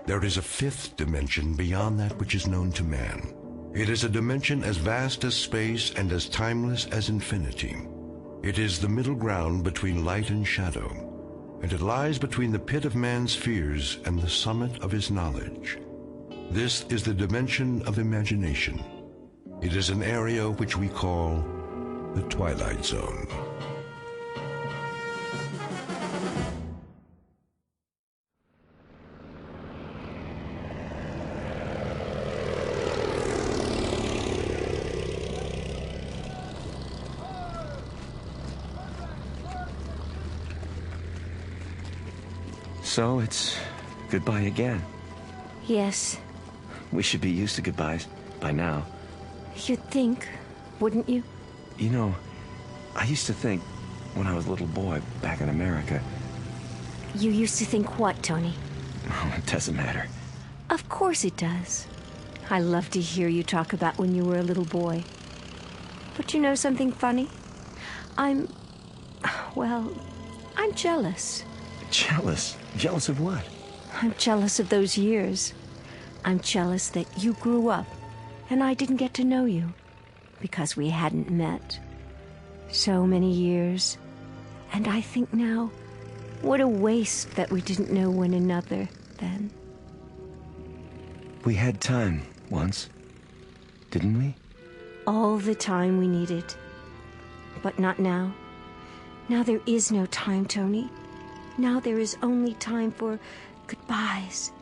There is a fifth dimension beyond that which is known to man. It is a dimension as vast as space and as timeless as infinity. It is the middle ground between light and shadow, and it lies between the pit of man's fears and the summit of his knowledge. This is the dimension of imagination. It is an area which we call the Twilight Zone. So it's goodbye again. Yes. We should be used to goodbyes by now. You'd think, wouldn't you? You know, I used to think when I was a little boy back in America. You used to think what, Tony? Oh, it doesn't matter. Of course it does. I love to hear you talk about when you were a little boy. But you know something funny? I'm jealous. Jealous? Jealous of what? I'm jealous of those years. I'm jealous that you grew up and I didn't get to know you because we hadn't met. So many years. And I think now, what a waste that we didn't know one another then. We had time once, didn't we? All the time we needed. But not now. Now there is no time, Tony. Now there is only time for goodbyes.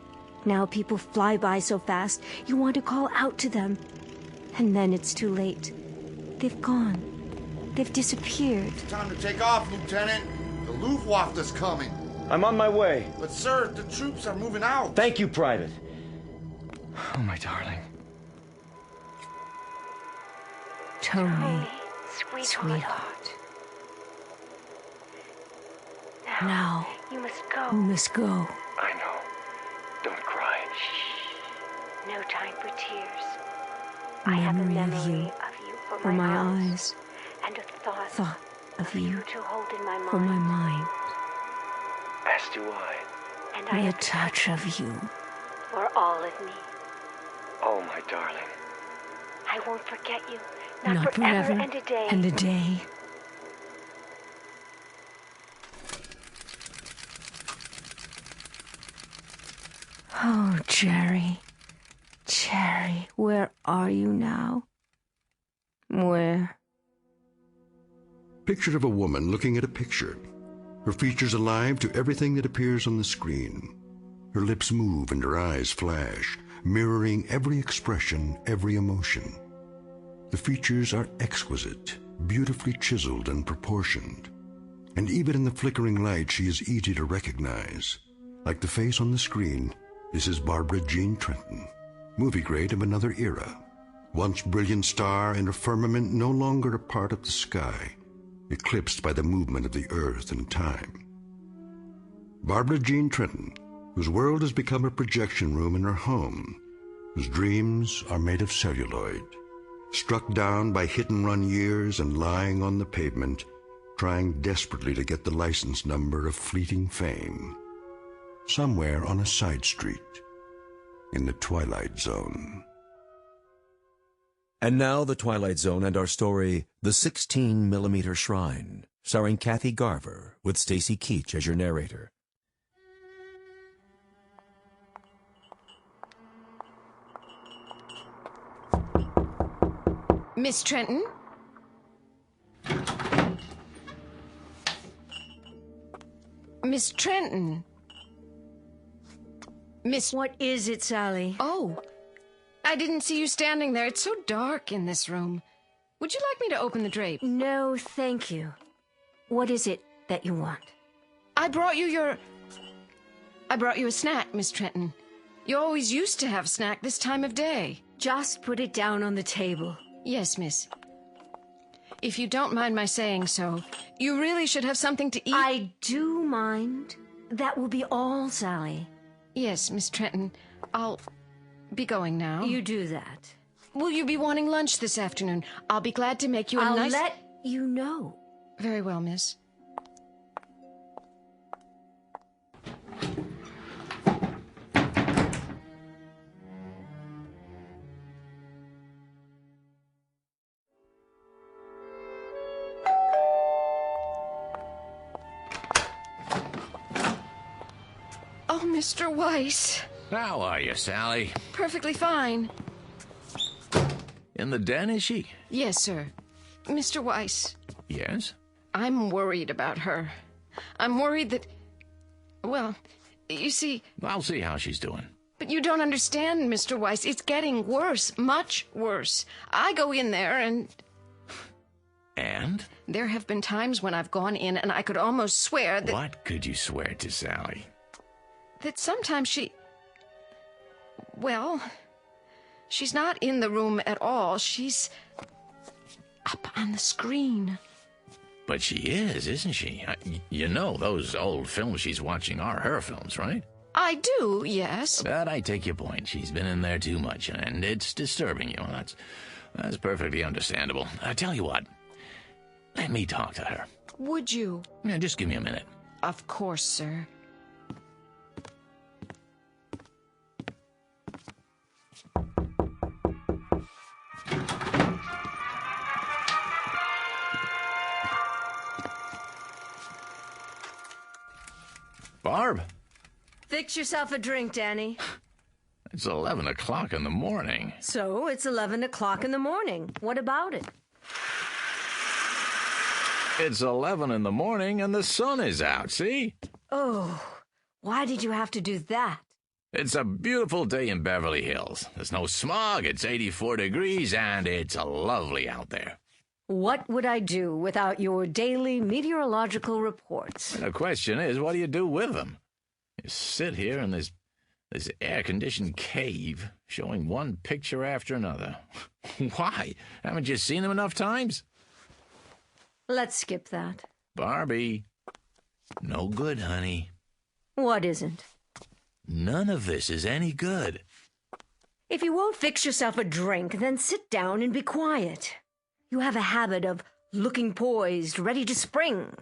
Now people fly by so fast, you want to call out to them. And then it's too late. They've gone. They've disappeared. It's time to take off, Lieutenant. The Luftwaffe is coming. I'm on my way. But, sir, the troops are moving out. Thank you, Private. Oh, my darling. Tony, sweetheart. Now, you must go. You must go. I know. Don't cry. Shh. No time for tears. I have a memory of you for my eyes, and a thought of you to hold in my mind. for my mind, As do I. And and a touch of you. for all of me. Oh, my darling. I won't forget you. Not forever forever and a day. and a day. Oh, Jerry. Jerry, where are you now? Where? Picture of a woman looking at a picture. Her features alive to everything that appears on the screen. Her lips move and her eyes flash, mirroring every expression, every emotion. The features are exquisite, beautifully chiseled and proportioned. And even in the flickering light, she is easy to recognize. Like the face on the screen, this is Barbara Jean Trenton, movie grade of another era. Once brilliant star in a firmament no longer a part of the sky, eclipsed by the movement of the earth and time. Barbara Jean Trenton, whose world has become a projection room in her home, whose dreams are made of celluloid, struck down by hit-and-run years and lying on the pavement, trying desperately to get the license number of fleeting fame, somewhere on a side street in the Twilight Zone. And now the Twilight Zone and our story, The 16mm Shrine, starring Kathy Garver with Stacy Keach as your narrator. Miss Trenton? Miss Trenton? Miss... What is it, Sally? Oh, I didn't see you standing there. It's so dark in this room. Would you like me to open the drape? No, thank you. What is it that you want? I brought you a snack, Miss Trenton. You always used to have snack this time of day. Just put it down on the table. Yes, miss. If you don't mind my saying so, you really should have something to eat. I do mind. That will be all, Sally. Yes, Miss Trenton. I'll be going now. You do that. Will you be wanting lunch this afternoon? I'll be glad to make you a I'll let you know. Very well, miss. Mr. Weiss. How are you, Sally? Perfectly fine. In the den, is she? Yes, sir. Mr. Weiss. Yes? I'm worried about her. I'm worried that... Well, you see... I'll see how she's doing. But you don't understand, Mr. Weiss. It's getting worse. Much worse. I go in there and... And? There have been times when I've gone in and I could almost swear that... What could you swear to, Sally? That sometimes she... Well, she's not in the room at all. She's up on the screen. But she is, isn't she? You know those old films she's watching are her films, right? I do, yes. But I take your point. She's been in there too much, and it's disturbing you. That's perfectly understandable. I tell you what. Let me talk to her. Would you? Yeah, just give me a minute. Of course, sir. Barb? Fix yourself a drink, Danny. It's 11 o'clock in the morning. So, it's 11 o'clock in the morning. What about it? It's 11 in the morning and the sun is out, see? Oh, why did you have to do that? It's a beautiful day in Beverly Hills. There's no smog, it's 84 degrees, and it's lovely out there. What would I do without your daily meteorological reports? The question is, what do you do with them? You sit here in this air-conditioned cave, showing one picture after another. Why? Haven't you seen them enough times? Let's skip that. Barbie. No good, honey. What isn't? None of this is any good. If you won't fix yourself a drink, then sit down and be quiet. You have a habit of looking poised, ready to spring.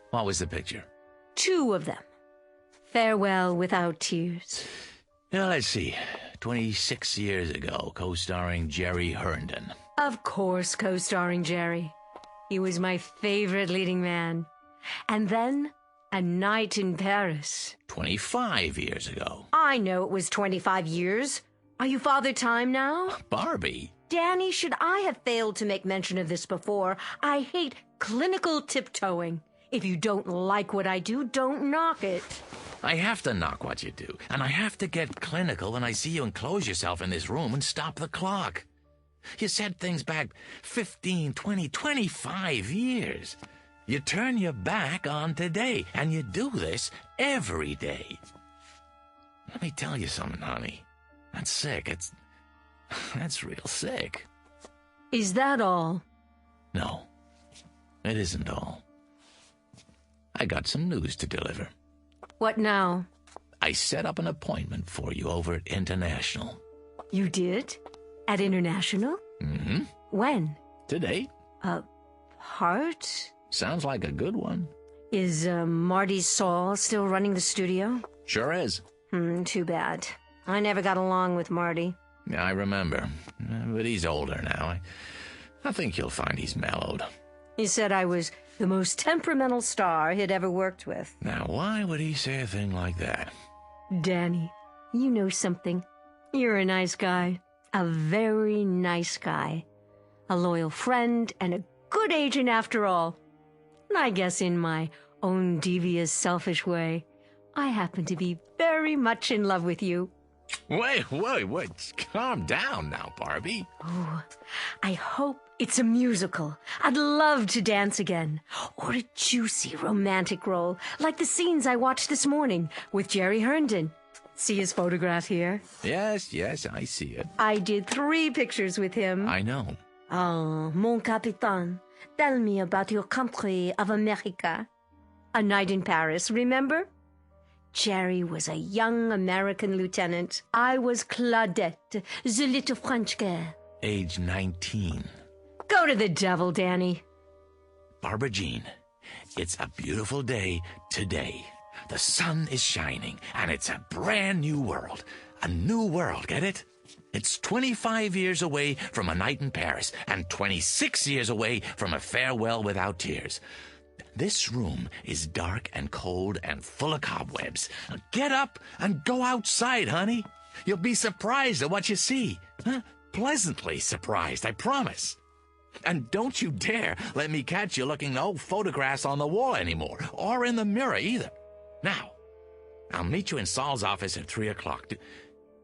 What was the picture? 2 of them. Farewell Without Tears. Now, let's see. 26 years ago, co-starring Jerry Herndon. Of course, co-starring Jerry. He was my favorite leading man. And then, A Night in Paris. 25 years ago. I know it was 25 years. Are you Father Time now? Barbie. Danny, should I have failed to make mention of this before? I hate clinical tiptoeing. If you don't like what I do, don't knock it. I have to knock what you do, and I have to get clinical when I see you enclose yourself in this room and stop the clock. You said things back 15, 20, 25 years. You turn your back on today, and you do this every day. Let me tell you something, honey. That's sick. That's real sick. Is that all? No, it isn't all. I got some news to deliver. What now? I set up an appointment for you over at International. You did? At International? Mm-hmm. When? Today. Part? Sounds like a good one. Is Marty Saul still running the studio? Sure is. Too bad. I never got along with Marty. Yeah, I remember. But he's older now. I think you'll find he's mellowed. He said I was the most temperamental star he'd ever worked with. Now, why would he say a thing like that? Danny, you know something. You're a nice guy. A very nice guy. A loyal friend and a good agent after all. And I guess in my own devious, selfish way, I happen to be very much in love with you. Wait. Calm down now, Barbie. Oh, I hope it's a musical. I'd love to dance again. Or a juicy romantic role, like the scenes I watched this morning with Jerry Herndon. See his photograph here? Yes, I see it. I did 3 pictures with him. I know. Oh, mon capitaine, tell me about your country of America. A Night in Paris, remember? Jerry was a young American lieutenant. I was Claudette, the little French girl. Age 19. Go to the devil, Danny. Barbara Jean, it's a beautiful day today. The sun is shining, and it's a brand new world. A new world, get it? It's 25 years away from A Night in Paris, and 26 years away from A Farewell Without Tears. This room is dark and cold and full of cobwebs. Now get up and go outside, honey. You'll be surprised at what you see. Huh? Pleasantly surprised, I promise. And don't you dare let me catch you looking at old photographs on the wall anymore, or in the mirror either. Now, I'll meet you in Saul's office at 3 o'clock.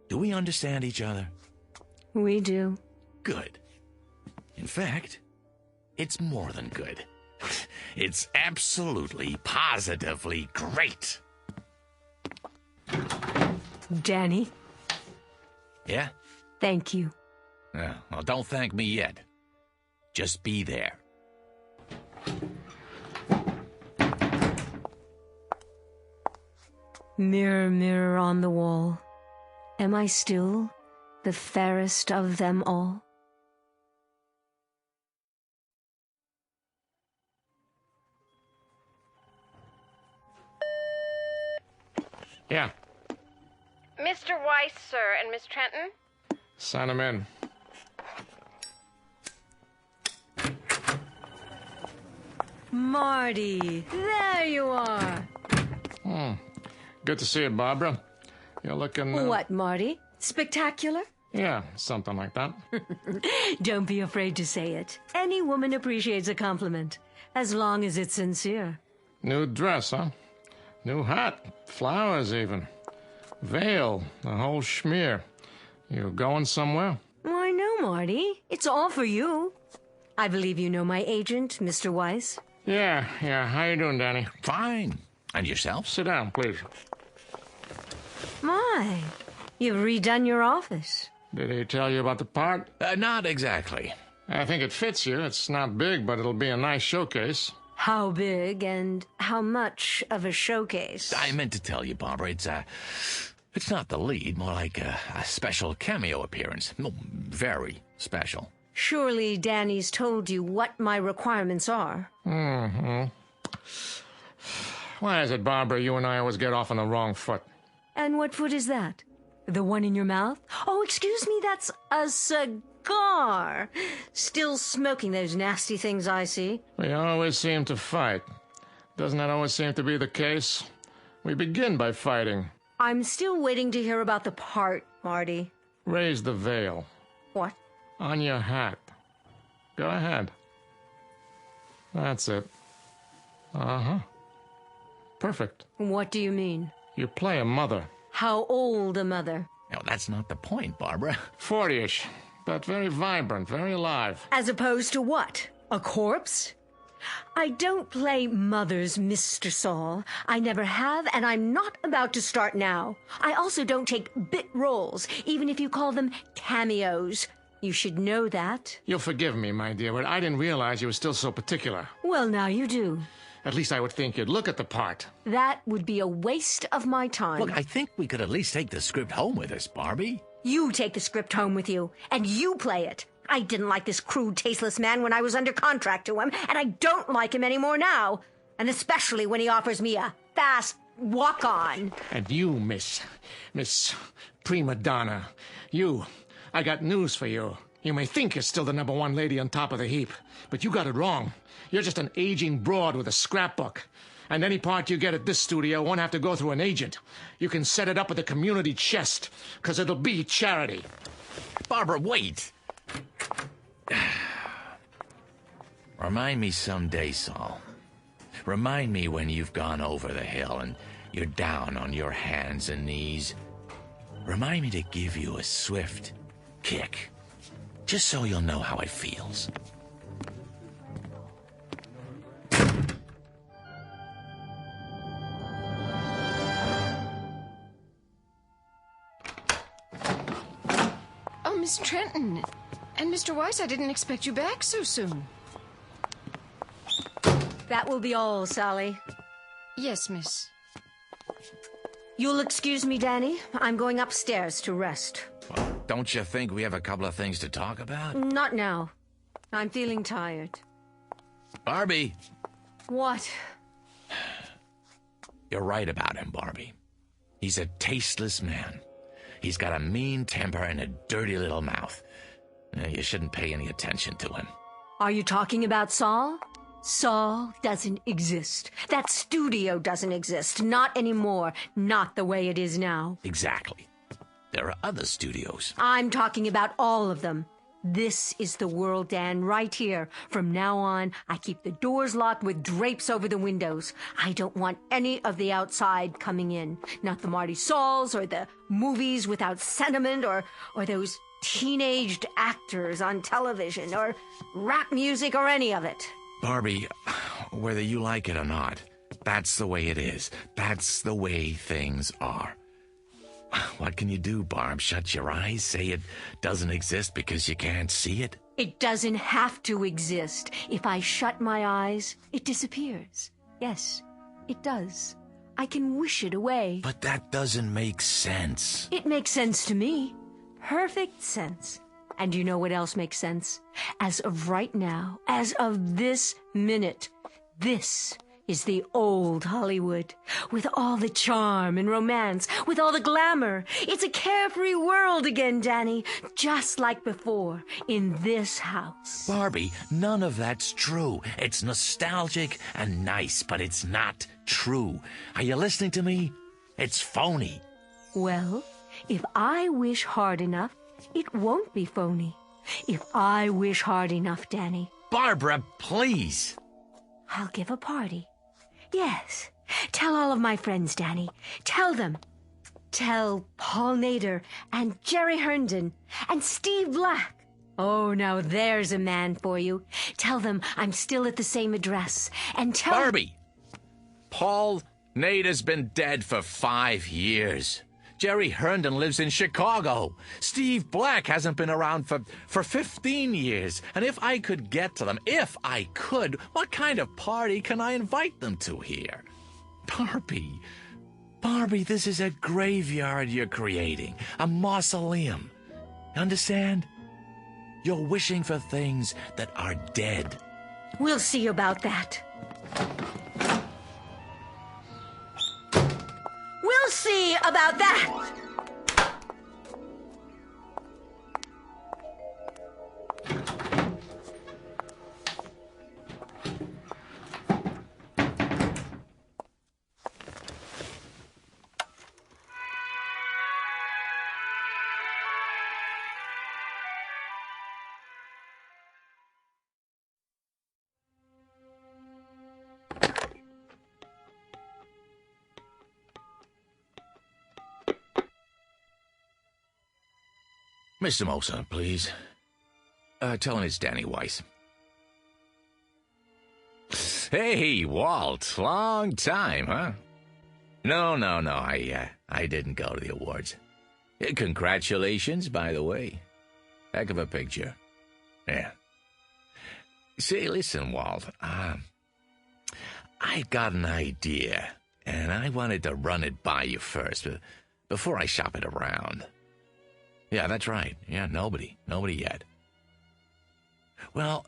Do we understand each other? We do. Good. In fact, it's more than good. It's absolutely, positively great. Danny? Yeah? Thank you. Well, don't thank me yet. Just be there. Mirror, mirror on the wall, am I still the fairest of them all? Yeah. Mr. Weiss, sir, and Miss Trenton? Sign him in. Marty, there you are. Good to see you, Barbara. You're looking... What, Marty? Spectacular? Yeah, something like that. Don't be afraid to say it. Any woman appreciates a compliment, as long as it's sincere. New dress, huh? New hat. Flowers, even. Veil. The whole schmear. You going somewhere? Why, no, Marty. It's all for you. I believe you know my agent, Mr. Weiss. Yeah. How you doing, Danny? Fine. And yourself? Sit down, please. My, you've redone your office. Did he tell you about the part? Not exactly. I think it fits you. It's not big, but it'll be a nice showcase. How big and how much of a showcase? I meant to tell you, Barbara, it's not the lead, more like a special cameo appearance. No, very special. Surely Danny's told you what my requirements are. Why is it, Barbara, you and I always get off on the wrong foot? And what foot is that? The one in your mouth? Oh, excuse me, that's a cigar. Still smoking those nasty things I see. We always seem to fight. Doesn't that always seem to be the case? We begin by fighting. I'm still waiting to hear about the part, Marty. Raise the veil. What? On your hat. Go ahead. That's it. Uh-huh. Perfect. What do you mean? You play a mother. How old a mother? No, that's not the point, Barbara. 40-ish, but very vibrant, very alive. As opposed to what? A corpse? I don't play mothers, Mr. Saul. I never have, and I'm not about to start now. I also don't take bit roles, even if you call them cameos. You should know that. You'll forgive me, my dear, but I didn't realize you were still so particular. Well, now you do. At least I would think you'd look at the part. That would be a waste of my time. Look, I think we could at least take the script home with us, Barbie. You take the script home with you, and you play it. I didn't like this crude, tasteless man when I was under contract to him, and I don't like him anymore now. And especially when he offers me a fast walk-on. And you, Miss Prima Donna, I got news for you. You may think you're still the #1 lady on top of the heap, but you got it wrong. You're just an aging broad with a scrapbook. And any part you get at this studio won't have to go through an agent. You can set it up with a community chest, because it'll be charity. Barbara, wait! Remind me someday, Saul. Remind me when you've gone over the hill and you're down on your hands and knees. Remind me to give you a swift kick, just so you'll know how it feels. Oh, Miss Trenton. And Mr. Weiss, I didn't expect you back so soon. That will be all, Sally. Yes, miss. You'll excuse me, Danny. I'm going upstairs to rest. Well, don't you think we have a couple of things to talk about? Not now. I'm feeling tired. Barbie! What? You're right about him, Barbie. He's a tasteless man. He's got a mean temper and a dirty little mouth. You shouldn't pay any attention to him. Are you talking about Saul? Saul doesn't exist. That studio doesn't exist. Not anymore. Not the way it is now. Exactly. There are other studios. I'm talking about all of them. This is the world, Dan, right here. From now on, I keep the doors locked with drapes over the windows. I don't want any of the outside coming in. Not the Marty Sauls or the movies without sentiment or those teenaged actors on television or rap music or any of it. Barbie, whether you like it or not, that's the way it is. That's the way things are. What can you do, Barb? Shut your eyes? Say it doesn't exist because you can't see it? It doesn't have to exist. If I shut my eyes, it disappears. Yes, it does. I can wish it away. But that doesn't make sense. It makes sense to me. Perfect sense. And you know what else makes sense? As of right now, as of this minute, this is the old Hollywood, with all the charm and romance, with all the glamour. It's a carefree world again, Danny, just like before, in this house. Barbie, none of that's true. It's nostalgic and nice, but it's not true. Are you listening to me? It's phony. Well, if I wish hard enough, it won't be phony. If I wish hard enough, Danny. Barbara, please. I'll give a party. Yes. Tell all of my friends, Danny. Tell them. Tell Paul Nader and Jerry Herndon and Steve Black. Oh, now there's a man for you. Tell them I'm still at the same address. And tell... Barbie! Paul Nader's been dead for 5 years. Jerry Herndon lives in Chicago. Steve Black hasn't been around for 15 years. And if I could get to them, if I could, what kind of party can I invite them to here? Barbie, this is a graveyard you're creating. A mausoleum. Understand? You're wishing for things that are dead. We'll see about that. We'll see about that. Mr. Mosa, please. Tell him it's Danny Weiss. Hey, Walt. Long time, huh? No. I didn't go to the awards. Congratulations, by the way. Heck of a picture. Yeah. Say, listen, Walt. I got an idea, and I wanted to run it by you first, before I shop it around. Yeah, that's right. Yeah, nobody yet. Well,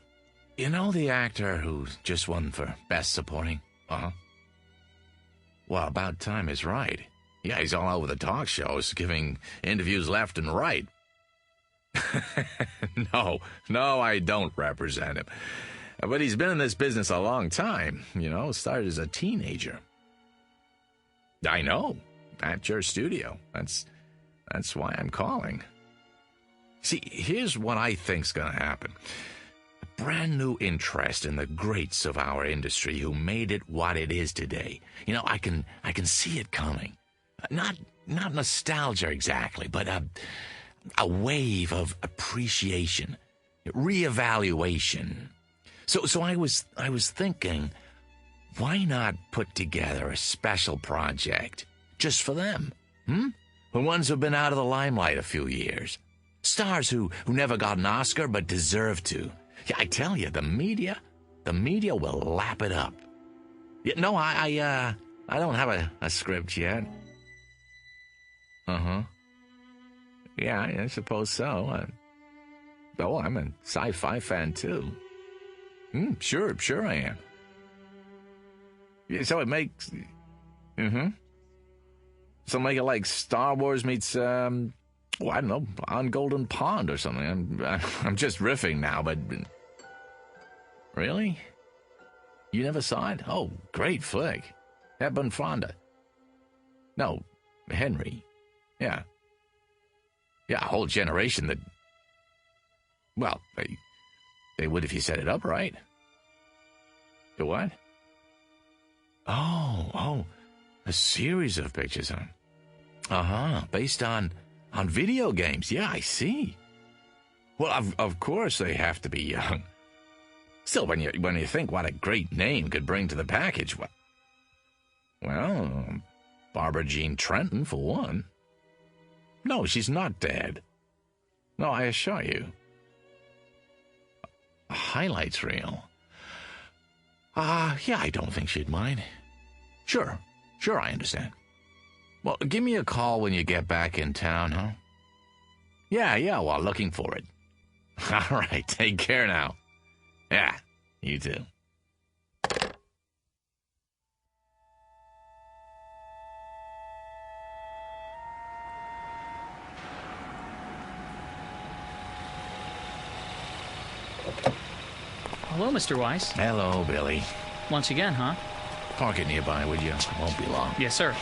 you know the actor who just won for Best Supporting? Uh-huh. Well, About Time is right. Yeah, he's all over the talk shows, giving interviews left and right. No, I don't represent him. But he's been in this business a long time, started as a teenager. I know, at your studio. That's why I'm calling. See, here's what I think's gonna happen. A brand new interest in the greats of our industry who made it what it is today. I can see it coming. Not nostalgia exactly, but a wave of appreciation, reevaluation. So I was thinking, why not put together a special project just for them? The ones who've been out of the limelight a few years. Stars who never got an Oscar but deserve to. Yeah, I tell you, the media will lap it up. Yeah, no, I don't have a script yet. Uh-huh. Yeah, I suppose so. I'm a sci-fi fan, too. Sure I am. Yeah, so it makes... So make it like Star Wars meets, I don't know, On Golden Pond or something. I'm just riffing now, but... Really? You never saw it? Oh, great flick. Hepburn Fonda. No, Henry. Yeah. Yeah, a whole generation that... Well, they would if you set it up right. The what? Oh, a series of pictures, huh? Uh-huh, based on video games. Yeah, I see. Well, of course they have to be young. Still, when you think what a great name could bring to the package, well, Barbara Jean Trenton, for one. No, she's not dead. No, I assure you. A highlights reel. Yeah, I don't think she'd mind. Sure, I understand. Well, give me a call when you get back in town, huh? Yeah, well, looking for it. All right, take care now. Yeah, you too. Hello, Mr. Weiss. Hello, Billy. Once again, huh? Park it nearby, would you? Won't be long. Yes, sir.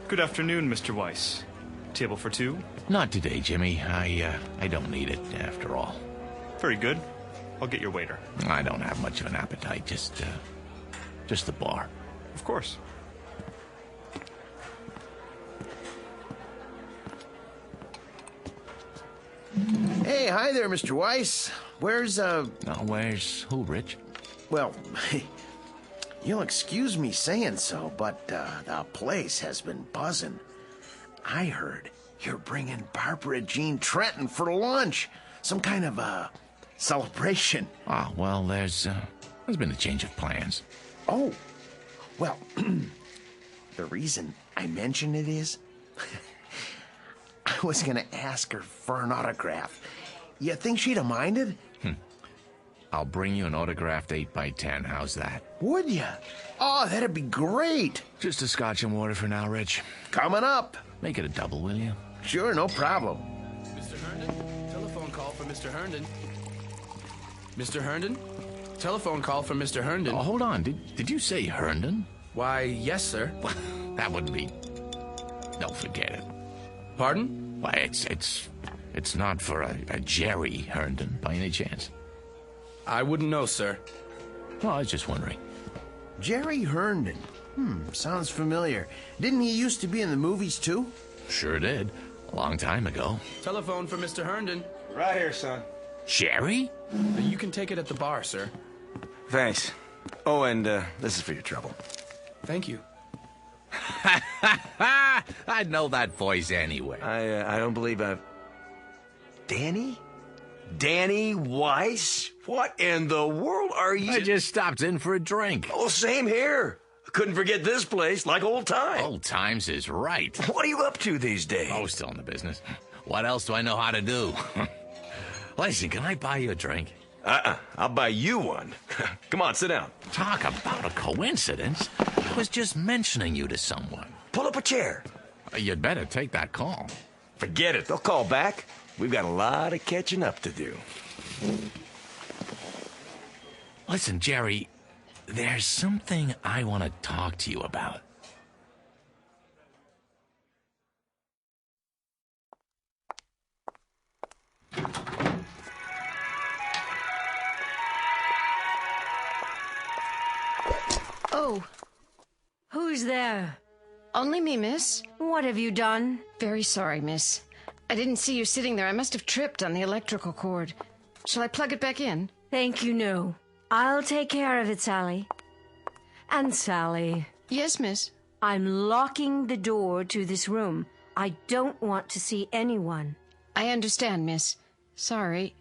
Good afternoon, Mr. Weiss. Table for two? Not today, Jimmy. I don't need it, after all. Very good. I'll get your waiter. I don't have much of an appetite, just the bar. Of course. Hey, hi there, Mr. Weiss. Where's who, Rich? Well, you'll excuse me saying so, but the place has been buzzing. I heard you're bringing Barbara Jean Trenton for lunch. Some kind of celebration. Ah, well, there's been a change of plans. Oh, well, the reason I mention it is I was going to ask her for an autograph. You think she'd have minded? I'll bring you an autographed 8x10. How's that? Would you? Oh, that'd be great. Just a scotch and water for now, Rich. Coming up. Make it a double, will you? Sure, no problem. Mr. Herndon, telephone call for Mr. Herndon. Mr. Herndon? Telephone call for Mr. Herndon. Oh, hold on. Did you say Herndon? Why, yes, sir. That wouldn't be... No, forget it. Pardon? Why, it's not for a Jerry Herndon, by any chance. I wouldn't know, sir. Well, I was just wondering. Jerry Herndon. Sounds familiar. Didn't he used to be in the movies, too? Sure did. A long time ago. Telephone for Mr. Herndon. Right here, son. Jerry? You can take it at the bar, sir. Thanks. Oh, and this is for your trouble. Thank you. I'd know that voice anyway. I don't believe I've... Danny? Danny Weiss? What in the world are you... I just stopped in for a drink. Oh, same here. Couldn't forget this place, like old times. Old times is right. What are you up to these days? Oh, still in the business. What else do I know how to do? Listen, can I buy you a drink? I'll buy you one. Come on, sit down. Talk about a coincidence. I was just mentioning you to someone. Pull up a chair. You'd better take that call. Forget it. They'll call back. We've got a lot of catching up to do. Listen, Jerry, there's something I want to talk to you about. Oh, who's there? Only me, miss. What have you done? Very sorry, miss. I didn't see you sitting there. I must have tripped on the electrical cord. Shall I plug it back in? Thank you, no. I'll take care of it, Sally. And Sally. Yes, miss. I'm locking the door to this room. I don't want to see anyone. I understand, miss. Sorry.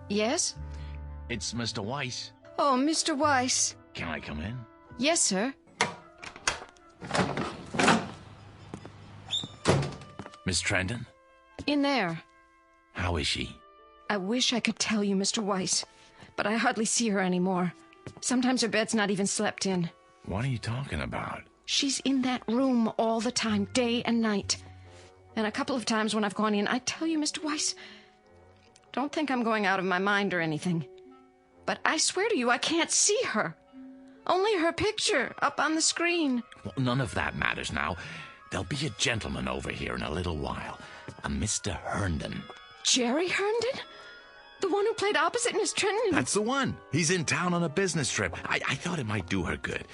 Yes? It's Mr. Weiss. Oh, Mr. Weiss. Can I come in? Yes, sir. Miss Trenton? In there. How is she? I wish I could tell you, Mr. Weiss, but I hardly see her anymore. Sometimes her bed's not even slept in. What are you talking about? She's in that room all the time, day and night. And a couple of times when I've gone in, I tell you, Mr. Weiss, don't think I'm going out of my mind or anything, but I swear to you, I can't see her. Only her picture up on the screen. Well, none of that matters now. There'll be a gentleman over here in a little while. A Mr. Herndon. Jerry Herndon? The one who played opposite Miss Trenton? That's the one. He's in town on a business trip. I thought it might do her good.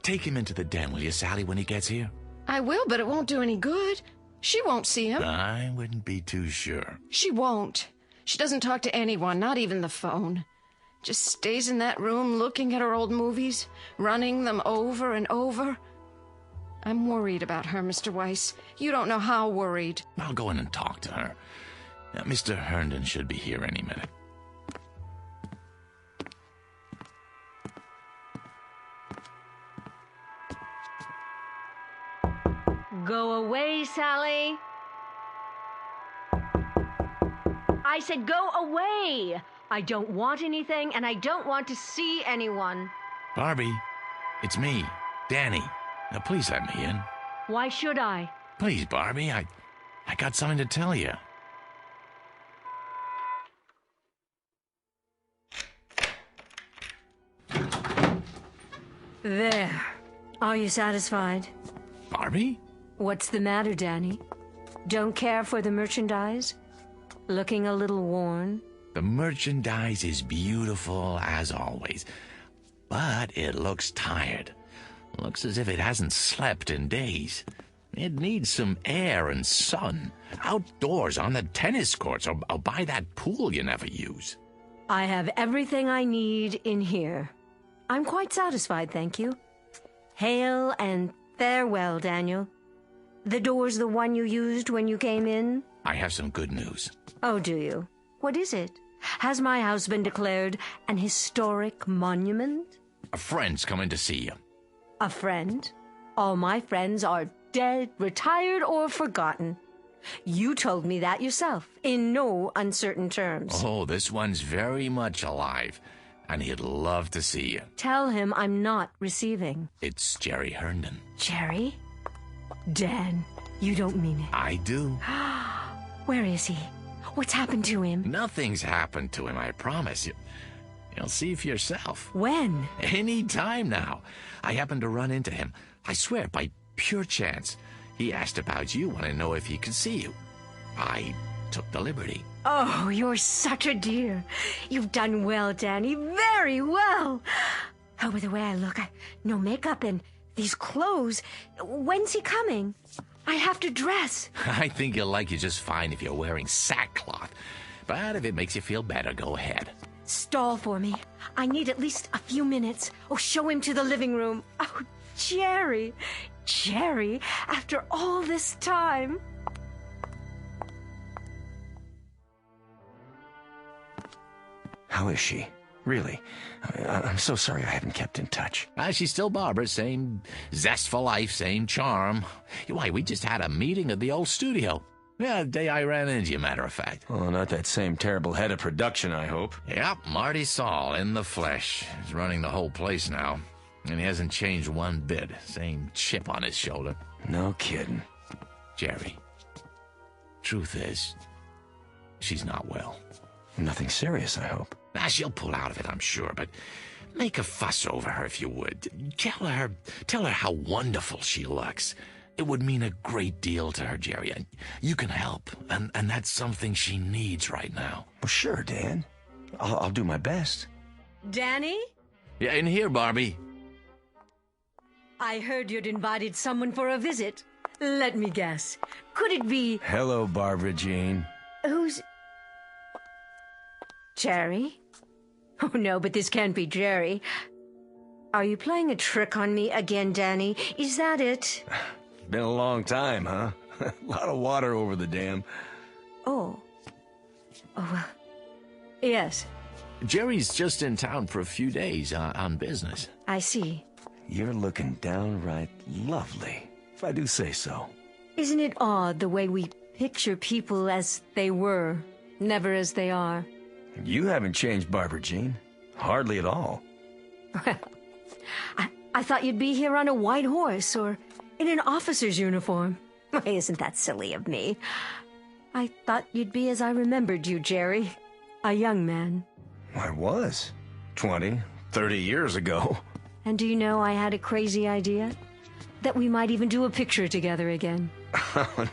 Take him into the den, will you, Sally, when he gets here? I will, but it won't do any good. She won't see him. I wouldn't be too sure. She won't. She doesn't talk to anyone, not even the phone. Just stays in that room looking at her old movies, running them over and over. I'm worried about her, Mr. Weiss. You don't know how worried. I'll go in and talk to her. Now, Mr. Herndon should be here any minute. Go away, Sally. I said go away. I don't want anything, and I don't want to see anyone. Barbie, it's me, Danny. Now, please let me in. Why should I? Please, Barbie, I got something to tell you. There. Are you satisfied? Barbie? What's the matter, Danny? Don't care for the merchandise? Looking a little worn? The merchandise is beautiful as always, but it looks tired. Looks as if it hasn't slept in days. It needs some air and sun. Outdoors on the tennis courts or by that pool you never use. I have everything I need in here. I'm quite satisfied, thank you. Hail and farewell, Daniel. The door's the one you used when you came in? I have some good news. Oh, do you? What is it? Has my house been declared an historic monument? A friend's coming to see you. A friend? All my friends are dead, retired, or forgotten. You told me that yourself, in no uncertain terms. Oh, this one's very much alive, and he'd love to see you. Tell him I'm not receiving. It's Jerry Herndon. Jerry? Dan, you don't mean it. I do. Where is he? What's happened to him? Nothing's happened to him, I promise you. You'll see for yourself. When? Any time now. I happened to run into him. I swear, by pure chance. He asked about you, wanted to know if he could see you. I took the liberty. Oh, you're such a dear. You've done well, Danny. Very well. Oh, by the way I look, no makeup and these clothes. When's he coming? I have to dress. I think he'll like you just fine if you're wearing sackcloth. But if it makes you feel better, go ahead. Stall for me. I need at least a few minutes. Oh, show him to the living room. Oh, Jerry. Jerry, after all this time. How is she? Really? I'm so sorry I haven't kept in touch. She's still Barbara, same zest for life, same charm. Why, we just had a meeting at the old studio. Yeah, the day I ran into you, matter of fact. Oh, not that same terrible head of production, I hope. Yep, Marty Saul in the flesh. He's running the whole place now. And he hasn't changed one bit. Same chip on his shoulder. No kidding. Jerry, truth is, she's not well. Nothing serious, I hope. She'll pull out of it, I'm sure, but make a fuss over her if you would. Tell her how wonderful she looks. It would mean a great deal to her, Jerry, and you can help, and that's something she needs right now. Well, sure, Dan. I'll do my best. Danny? Yeah, in here, Barbie. I heard you'd invited someone for a visit. Let me guess. Could it be... Hello, Barbara Jean. Who's... Jerry? Oh, no, but this can't be Jerry. Are you playing a trick on me again, Danny? Is that it? Been a long time, huh? A lot of water over the dam. Oh. Oh, well, Yes, Jerry's just in town for a few days on business. I see. You're looking downright lovely, if I do say so. Isn't it odd the way we picture people as they were, never as they are? You haven't changed, Barbara Jean. Hardly at all. Well, I thought you'd be here on a white horse or in an officer's uniform. Why, isn't that silly of me? I thought you'd be as I remembered you, Jerry. A young man. I was. 20, 30 years ago. And do you know I had a crazy idea? That we might even do a picture together again.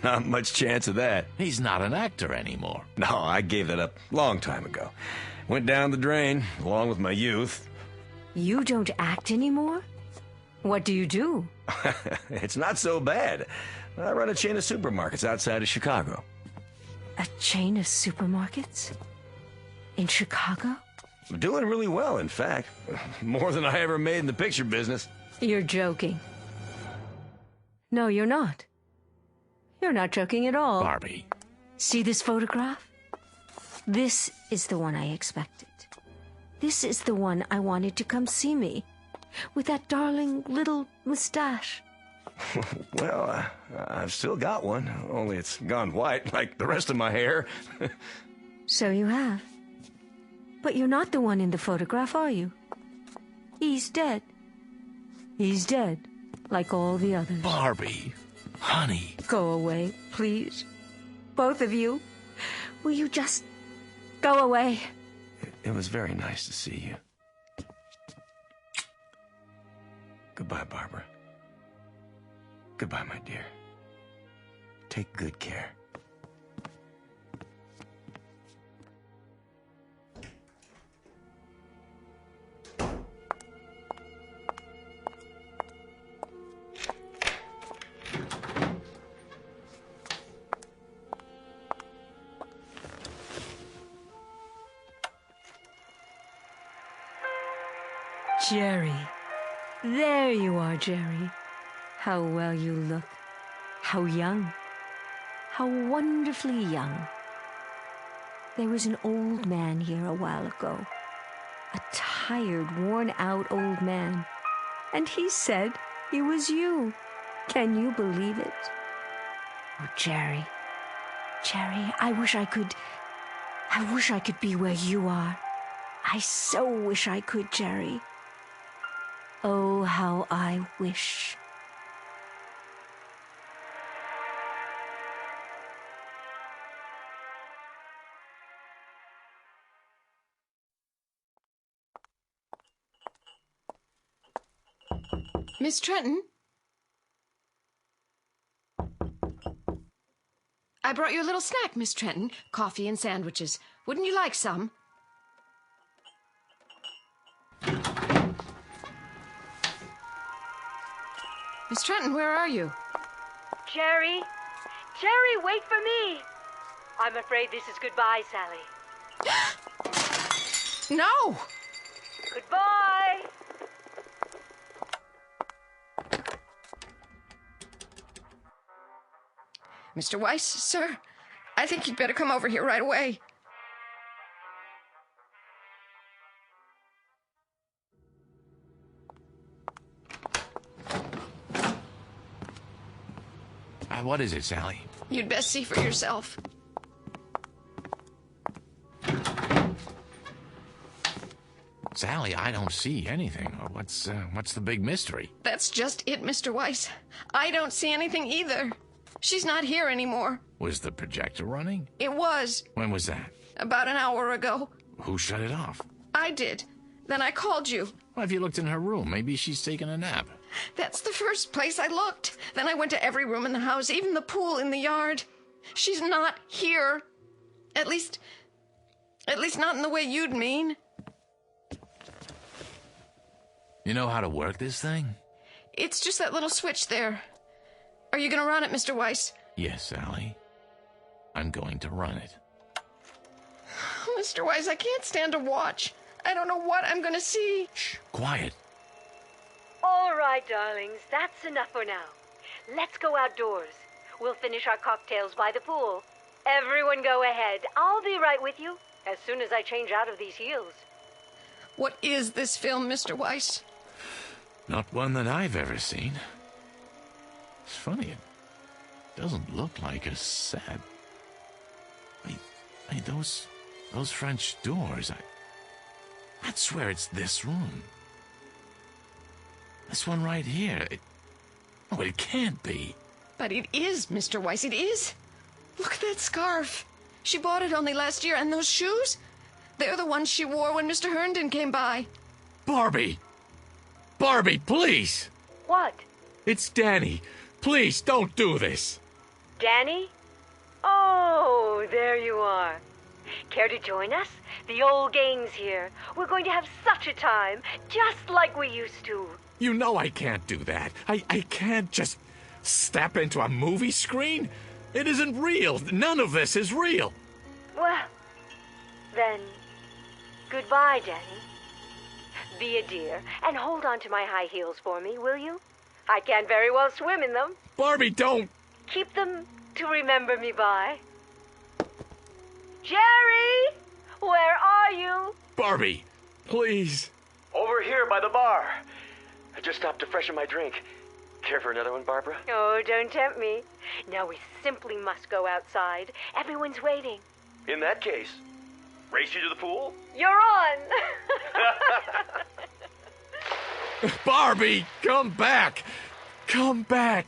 Not much chance of that. He's not an actor anymore. No, I gave that up a long time ago. Went down the drain, along with my youth. You don't act anymore? What do you do? It's not so bad. I run a chain of supermarkets outside of Chicago. A chain of supermarkets? In Chicago? I'm doing really well, in fact. More than I ever made in the picture business. You're joking. No, you're not. You're not joking at all. Barbie. See this photograph? This is the one I expected. This is the one I wanted to come see me. With that darling little mustache. Well, I've still got one, only it's gone white, like the rest of my hair. So you have. But you're not the one in the photograph, are you? He's dead. He's dead, like all the others. Barbie, honey. Go away, please. Both of you. Will you just go away? It was very nice to see you. Goodbye, Barbara. Goodbye, my dear. Take good care. Jerry. There you are, Jerry. How well you look. How young. How wonderfully young. There was an old man here a while ago. A tired, worn-out old man. And he said he was you. Can you believe it? Oh, Jerry. Jerry, I wish I could be where you are. I so wish I could, Jerry. Oh, how I wish. Miss Trenton? I brought you a little snack, Miss Trenton. Coffee and sandwiches. Wouldn't you like some? Miss Trenton, where are you? Jerry? Jerry, wait for me! I'm afraid this is goodbye, Sally. No! Goodbye! Mr. Weiss, sir, I think you'd better come over here right away. What is it, Sally? You'd best see for yourself. Sally, I don't see anything. What's the big mystery? That's just it, Mr. Weiss. I don't see anything either. She's not here anymore. Was the projector running? It was. When was that? About an hour ago. Who shut it off? I did. Then I called you. Well, if you looked in her room, maybe she's taking a nap. That's the first place I looked. Then I went to every room in the house, even the pool in the yard. She's not here. At least not in the way you'd mean. You know how to work this thing? It's just that little switch there. Are you going to run it, Mr. Weiss? Yes, Sally. I'm going to run it. Mr. Weiss, I can't stand to watch. I don't know what I'm going to see. Shh, quiet. All right, darlings, that's enough for now. Let's go outdoors. We'll finish our cocktails by the pool. Everyone go ahead. I'll be right with you. as soon as I change out of these heels. What is this film, Mr. Weiss? Not one that I've ever seen. It's funny, it doesn't look like a set. Hey, those French doors, I'd swear it's this room. This one right here. It can't be. But it is, Mr. Weiss, it is. Look at that scarf. She bought it only last year, and those shoes? They're the ones she wore when Mr. Herndon came by. Barbie! Barbie, please! What? It's Danny. Please, don't do this. Danny? Oh, there you are. Care to join us? The old gang's here. We're going to have such a time, just like we used to. You know I can't do that. I can't just step into a movie screen. It isn't real. None of this is real. Well, then, goodbye, Danny. Be a dear, and hold on to my high heels for me, will you? I can't very well swim in them. Barbie, don't! Keep them to remember me by. Jerry! Where are you? Barbie, please. Over here by the bar. I just stopped to freshen my drink. Care for another one, Barbara? Oh, don't tempt me. Now we simply must go outside. Everyone's waiting. In that case, race you to the pool? You're on! Barbie, come back! Come back!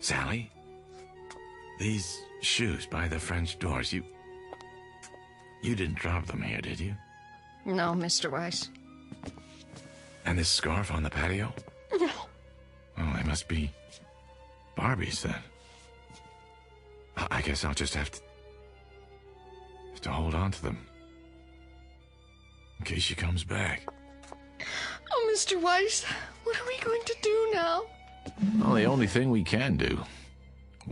Sally, these shoes by the French doors, you didn't drop them here, did you? No, Mr. Weiss. And this scarf on the patio? No. Well, they must be Barbie's then. I guess I'll just have to hold on to them. In case she comes back. Oh, Mr. Weiss, what are we going to do now? Well, the only thing we can do.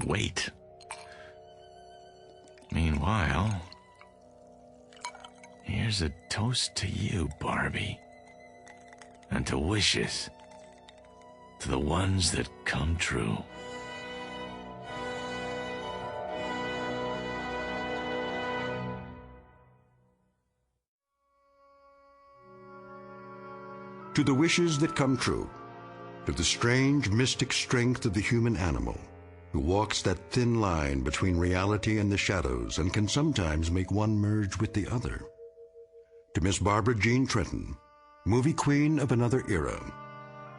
Wait. Meanwhile, here's a toast to you, Barbie. And to wishes. To the ones that come true. To the wishes that come true. To the strange, mystic strength of the human animal, who walks that thin line between reality and the shadows and can sometimes make one merge with the other. To Miss Barbara Jean Trenton, movie queen of another era,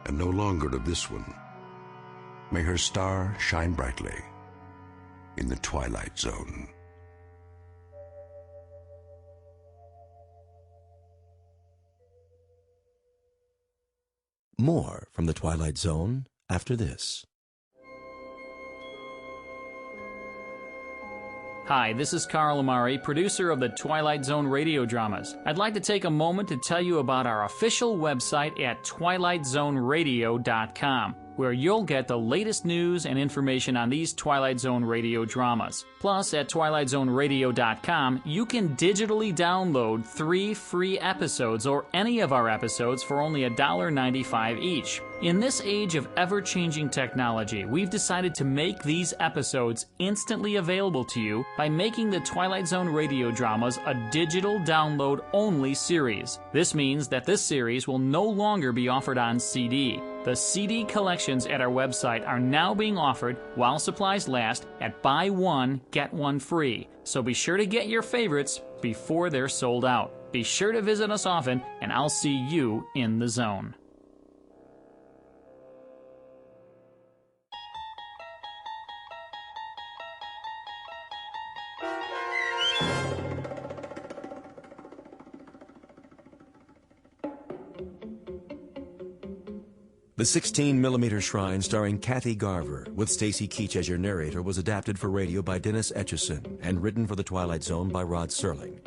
and no longer of this one. May her star shine brightly in the Twilight Zone. More from the Twilight Zone after this. Hi, this is Carl Amari, producer of the Twilight Zone radio dramas. I'd like to take a moment to tell you about our official website at twilightzoneradio.com, where you'll get the latest news and information on these Twilight Zone radio dramas. Plus, at twilightzoneradio.com, you can digitally download 3 free episodes or any of our episodes for only $1.95 each. In this age of ever-changing technology, we've decided to make these episodes instantly available to you by making the Twilight Zone radio dramas a digital download-only series. This means that this series will no longer be offered on CD. The CD collections at our website are now being offered while supplies last at buy one, get one free. So be sure to get your favorites before they're sold out. Be sure to visit us often, and I'll see you in the zone. The 16mm Shrine, starring Kathy Garver, with Stacy Keach as your narrator, was adapted for radio by Dennis Etchison and written for The Twilight Zone by Rod Serling.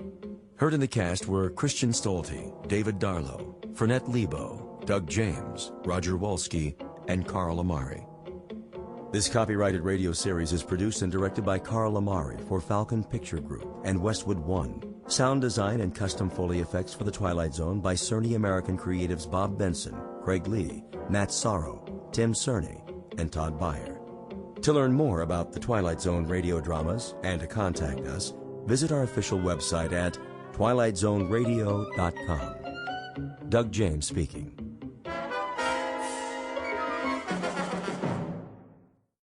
Heard in the cast were Christian Stolte, David Darlow, Fernette Lebo, Doug James, Roger Wolski, and Carl Amari. This copyrighted radio series is produced and directed by Carl Amari for Falcon Picture Group and Westwood One. Sound design and custom Foley effects for The Twilight Zone by Cerny American creatives Bob Benson, Craig Lee, Matt Sorrow, Tim Cerny, and Todd Byer. To learn more about the Twilight Zone radio dramas and to contact us, visit our official website at twilightzoneradio.com. Doug James speaking.